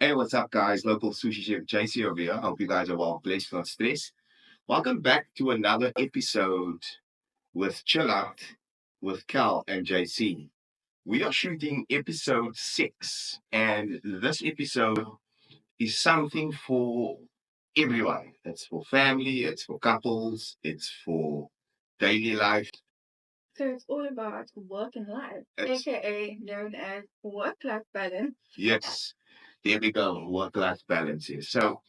Hey, what's up, guys? Local sushi chef JC over here. Hope you guys are well, blessed, not stressed. Welcome back to another episode with Chill Out with Cal and JC. We are shooting episode 6, and this episode is something for everyone. It's for family, it's for couples, it's for daily life. So it's all about work and life, aka known as work-life balance. Yes, there we go, work-life balance here. So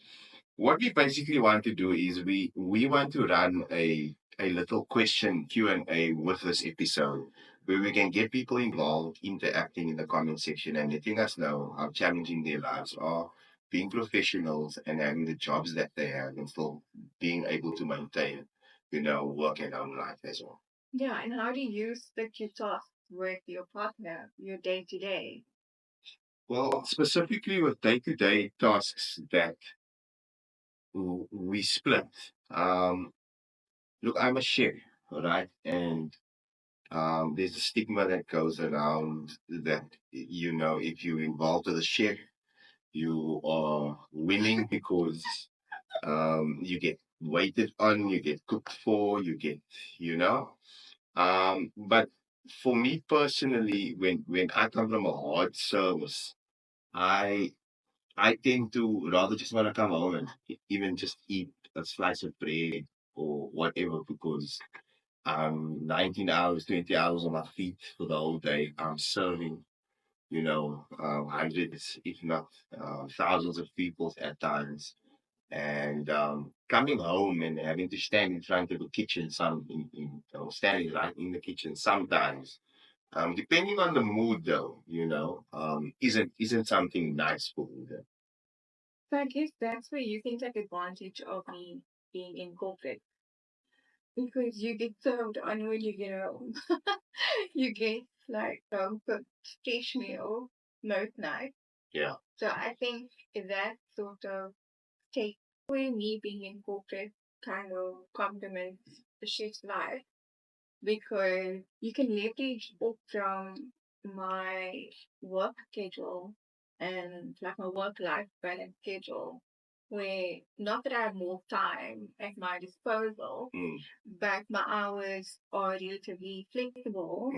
what we basically want to do is we want to run a little question Q&A with this episode where we can get people involved, interacting in the comment section and letting us know how challenging their lives are, being professionals and having the jobs that they have and still being able to maintain, work and home life as well. Yeah, and how do you split your tasks with your partner, your day to day? Well, specifically with day-to-day tasks that we split. Look, I'm a chef, all right? And there's a stigma that goes around that, if you're involved with a chef, you are winning because you get waited on, you get cooked for, you get, you know. But for me personally, when I come from a hard service, I I tend to rather just want to come home and even just eat a slice of bread or whatever because 19 hours, 20 hours on my feet for the whole day. I'm serving, hundreds, if not thousands of people at times. And coming home and having to stand in front of the kitchen, standing right in the kitchen sometimes, depending on the mood though, isn't something nice for me. So I guess that's where you can take advantage of me being in corporate because you get served on when you get home. You get like cooked fish meal most nights. Yeah. So I think that sort of take away me being in corporate kind of complements the chef's life because you can leverage off from my work schedule and like my work life balance schedule where not that I have more time at my disposal, but my hours are relatively flexible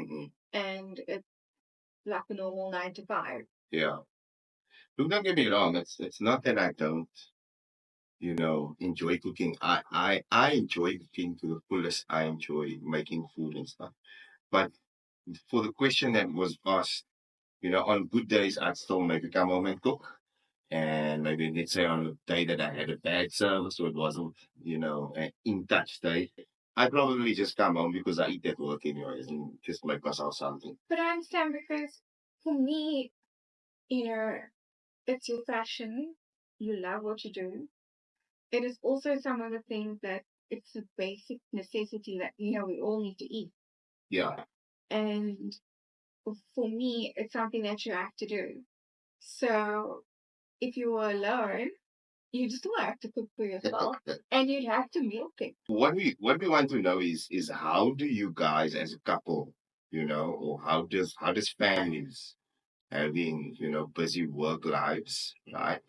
and it's like a normal 9 to 5. Yeah. Don't get me wrong. It's not that I don't, enjoy cooking. I enjoy cooking to the fullest. I enjoy making food and stuff. But for the question that was asked, on good days, I'd still maybe come home and cook. And maybe let's say on a day that I had a bad service or it wasn't, an in touch day, I'd probably just come home because I eat at work anyways and just make myself something. But I understand because for me, you know, it's your passion. You love what you do. It is also some of the things that it's a basic necessity that, we all need to eat. Yeah. And for me, it's something that you have to do. So if you were alone, you just have to cook for yourself and you'd have to meal cook. What we want to know is how do you guys as a couple, or how does families having, busy work lives, right?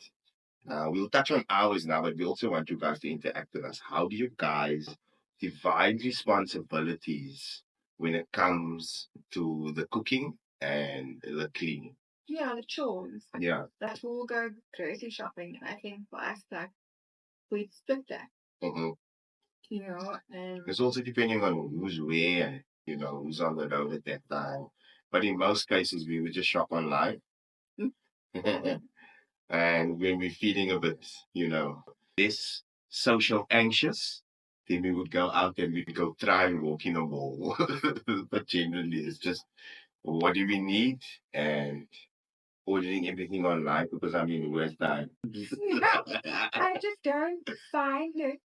We'll touch on hours now, but we also want you guys to interact with us. How do you guys divide responsibilities when it comes to the cooking and the cleaning? Yeah, the chores. Yeah. That will go grocery shopping. I think for us, like, we'd split that, Mm-hmm. and It's also depending on who's where and, who's on the road at that time. But in most cases, we would just shop online. And when we're feeling a bit, less social anxious, then we would go out and we'd go try and walk in a mall. But generally, it's just what do we need and ordering everything online because I'm in West time. I just don't find it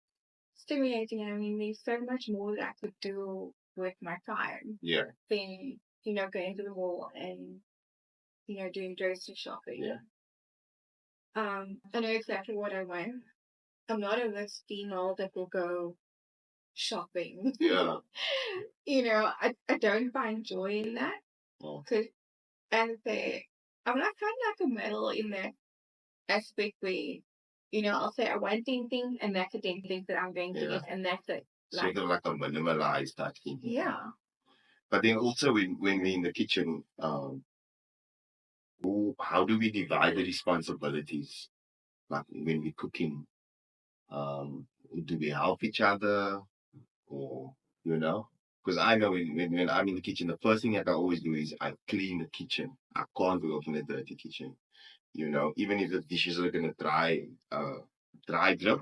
stimulating. I mean, there's so much more that I could do with my time Yeah. than, going to the mall and, doing grocery shopping. Yeah. I know exactly what I want. I'm not of this female that will go shopping. Yeah. I don't find joy in that. Oh. Because, as I say, I'm not kind of like a metal in that as quickly. I'll say a one thing, and that's the thing that I'm going to eat, and that's it. Sort of like a minimalized type thing. Yeah. But then also when we're in the kitchen, how do we divide the responsibilities? Like when we're cooking, um, do we help each other or, you know? Because I know when I'm in the kitchen, the first thing that I always do is I clean the kitchen. I can't work in a dirty kitchen. Even if the dishes are gonna dry grip,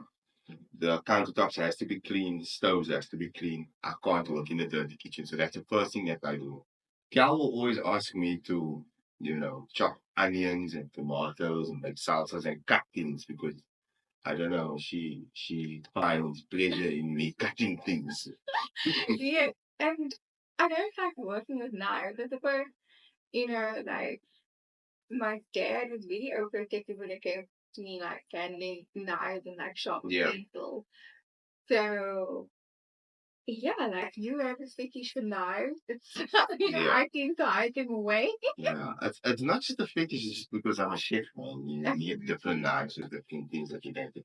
the countertops has to be clean, stoves has to be clean. I can't work in a dirty kitchen. So that's the first thing that I do. Cal will always ask me to, chop onions and tomatoes and make salsas and cut things because I don't know, she finds pleasure in me cutting things. Yeah, and I don't like working with knives. I suppose, like my dad was really overprotective when it came to me like handling knives and like sharp pencils. So yeah, like you have a fetish for knives. It's I think to hide them away. Yeah, it's not just a fetish, it's just because I'm a chef, man. You need different knives with different things that you don't do.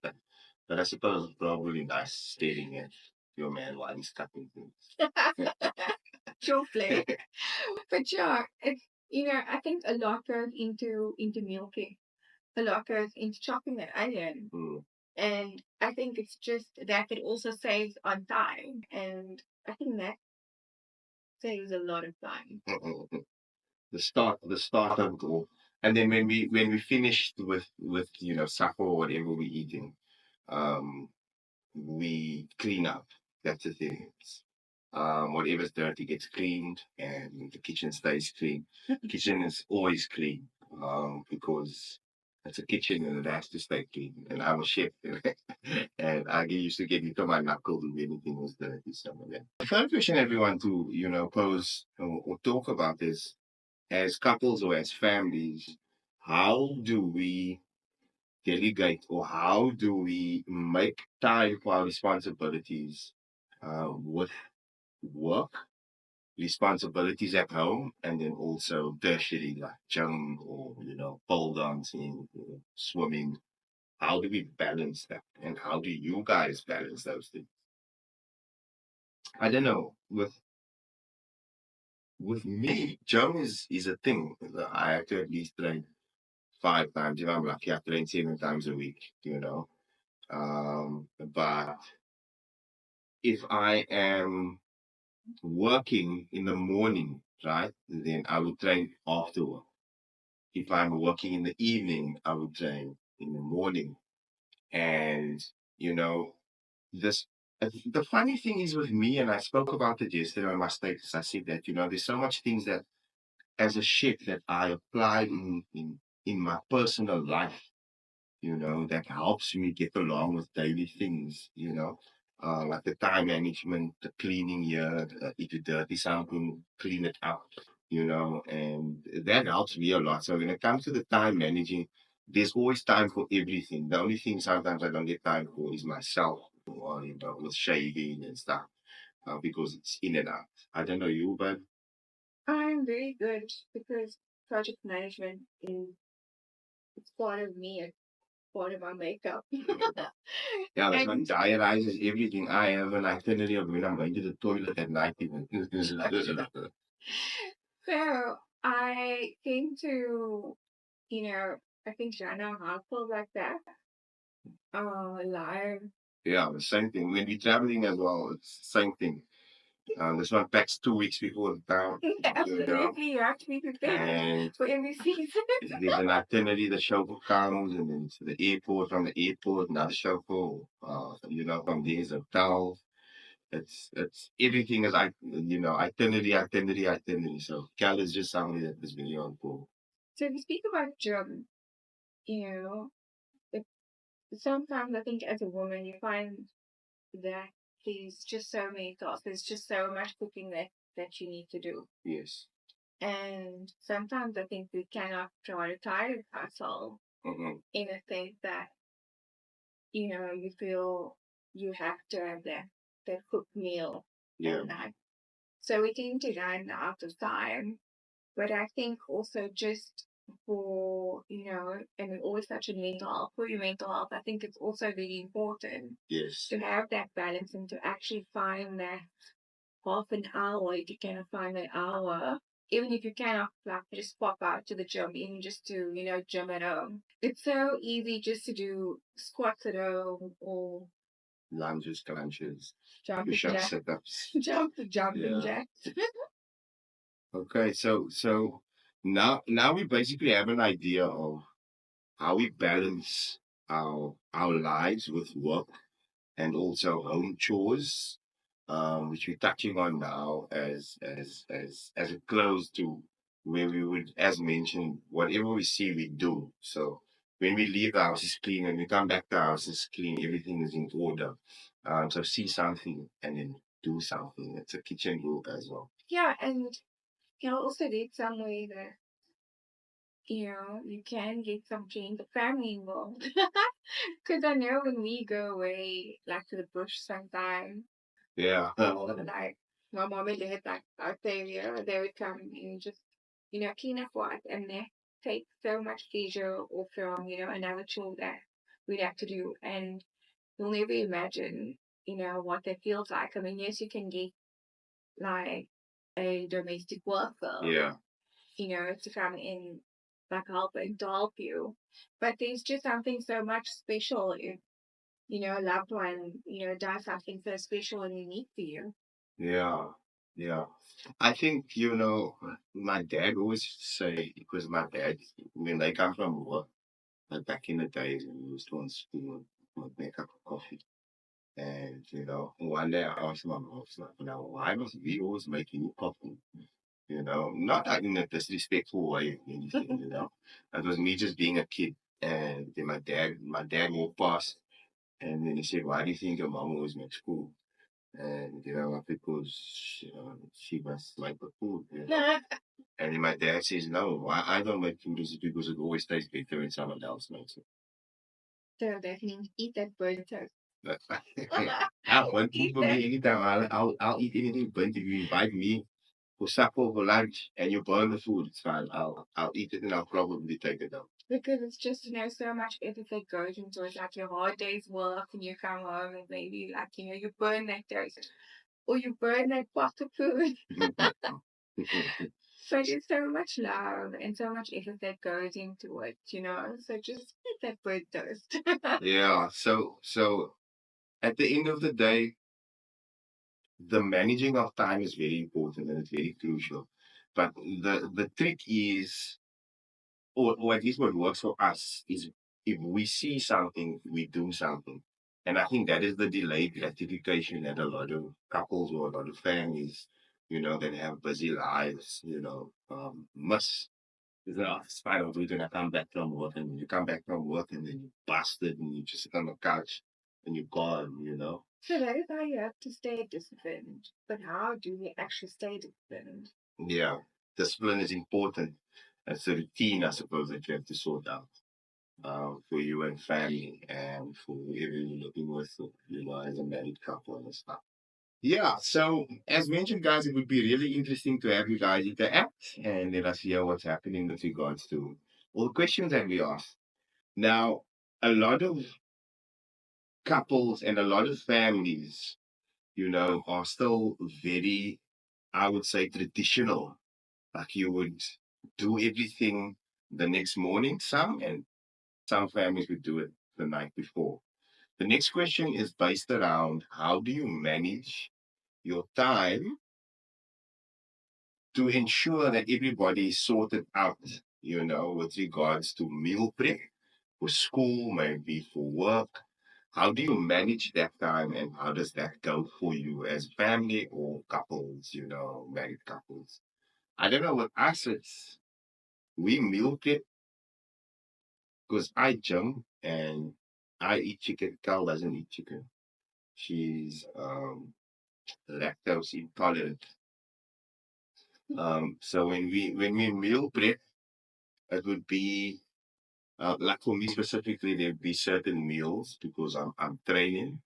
But I suppose it's probably nice staring at your man while he's cutting things. Sure play. But yeah, it's I think a lot goes into milking. A lot goes into chopping that onion. Mm. And I think it's just that it also saves on time. And I think that saves a lot of time. The start of it all. And then when we finished with supper or whatever we're eating, um, we clean up. That's the thing. Whatever's dirty gets cleaned, and the kitchen stays clean. Kitchen is always clean, because it's a kitchen and it has to stay clean. And I'm a chef, and I used to get into my knuckles if anything was dirty. So yeah. The third question everyone to pose or talk about is, as couples or as families, how do we delegate or how do we make time for our responsibilities with work, responsibilities at home, and then also tertiary like gym or pole dancing, or swimming. How do we balance that, and how do you guys balance those things? I don't know. With me, gym is a thing. I have to at least train 5 times. If I'm lucky, I train 7 times a week. But if I am working in the morning, right, then I would train after work. If I'm working in the evening, I would train in the morning. And, you know, this, the funny thing is with me, and I spoke about it yesterday on my status, I said that, there's so much things that as a chef that I apply in my personal life, that helps me get along with daily things, like the time management, the cleaning here, if you dirty something, clean it up, and that helps me a lot. So when it comes to the time managing, there's always time for everything. The only thing sometimes I don't get time for is myself, or, with shaving and stuff, because it's in and out. I don't know you, but I'm very good because project management is it's part of me. It's part of my makeup. Yeah, that's what diarizes everything. I have an itinerary of when I'm going to the toilet at night even. So I came to, I think Jana Hartful like that. Live. Yeah, the same thing. When we're traveling as well, it's the same thing. This one packs 2 weeks before the town. Absolutely, you have to be prepared for every season. There's an itinerary, the chauffeur comes, and then to the airport, from the airport, another chauffeur, from there's a hotel. It's everything is itinerary. So Cal is just somebody that is really on board. So if you speak about gym, you know, it, sometimes I think as a woman you find that there's just so many tasks. There's just so much cooking that you need to do. Yes. And sometimes I think we cannot prioritize ourselves in a sense that, you feel you have to have that cooked meal at night. So we tend to run out of time. But I think also just for, and we always touch on mental health, for your mental health, I think it's also really important Yes. to have that balance and to actually find that half an hour, if you cannot find an hour, even if you cannot like just pop out to the gym, even just to, gym at home. It's so easy just to do squats at home or Lunges, crunches, jumping push-ups, jacks, sit-ups. jumping Yeah. jacks. Okay. So now we basically have an idea of how we balance our lives with work and also home chores, which we're touching on now as a close to where we would, as mentioned, whatever we see, we do. So when we leave the house is clean, when we come back the house is clean, everything is in order. So see something and then do something. It's a kitchen rule as well. Yeah, and also read somewhere that you can get some change the family involved. Because I know when we go away, like to the bush sometime, Yeah. like my mom and dad, like out there, they would come and just, clean up for us, and they take so much pleasure or from, another chore that we'd have to do. And you'll never imagine, what that feels like. I mean, yes, you can get like a domestic worker, Yeah. to come in like help and to help you. But there's just something so much special if, a loved one, does something so special and unique for you. Yeah. Yeah. I think, my dad always say, because my dad, when they come from work, like back in the days when we used to on school, would make up a coffee. And, one day I asked my mom, like, why must we always make you coffee? Not like in a disrespectful way or anything, It was me just being a kid. And then my dad walked past and then he said, why do you think your mom always makes food? And, because, she must like the food, And then my dad says, no, I don't make food is because it always tastes better when someone else makes it. So that means eat that burnt toast. But I want food Eat for that. me anytime. I'll eat anything. But if you invite me for supper or for lunch and you burn the food, it's fine. I'll eat it and I'll probably take it down. Because it's just, so much effort that goes into it, like your hard day's work and you come home and maybe like, you burn that toast or you burn that pot of food. But it's so much love and so much effort that goes into it, So just eat that burnt toast. Yeah. So at the end of the day, the managing of time is very important and it's very crucial. But the trick is, or at least what works for us, is if we see something, we do something. And I think that is the delayed gratification that a lot of couples or a lot of families, that have busy lives, miss. Is that, it's fine, we're gonna come back from work, and you come back from work and then you busted and you just sit on the couch and you're gone. So that is how you have to stay disciplined. But how do we actually stay disciplined? Yeah, discipline is important. It's a routine, I suppose, that you have to sort out, for you and family and for whoever you're living with, as a married couple and stuff. Yeah, so as mentioned, guys, it would be really interesting to have you guys interact and let us hear what's happening with regards to all the questions that we asked. Now, a lot of couples and a lot of families, are still very, I would say, traditional. Like you would do everything the next morning, and some families would do it the night before. The next question is based around how do you manage your time to ensure that everybody is sorted out, with regards to meal prep for school, maybe for work. How do you manage that time and how does that go for you as family or couples, married couples? I don't know, with us, we meal prep because I jump and I eat chicken. Carl doesn't eat chicken. She's lactose intolerant. So when we meal prep, it would be like for me specifically, there'd be certain meals because I'm training,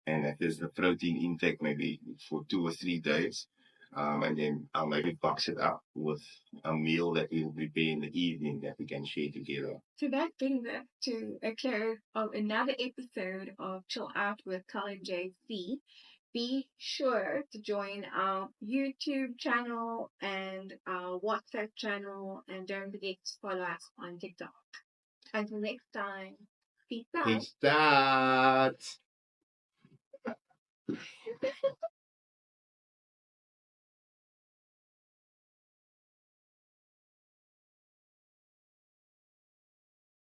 and that is the protein intake maybe for 2 or 3 days. And then I'll maybe box it up with a meal that will be in the evening that we can share together. So that brings us to a close of another episode of Chill Out with Colin JC. Be sure to join our YouTube channel and our WhatsApp channel, and don't forget to follow us on TikTok. Until next time, peace out. Peace out.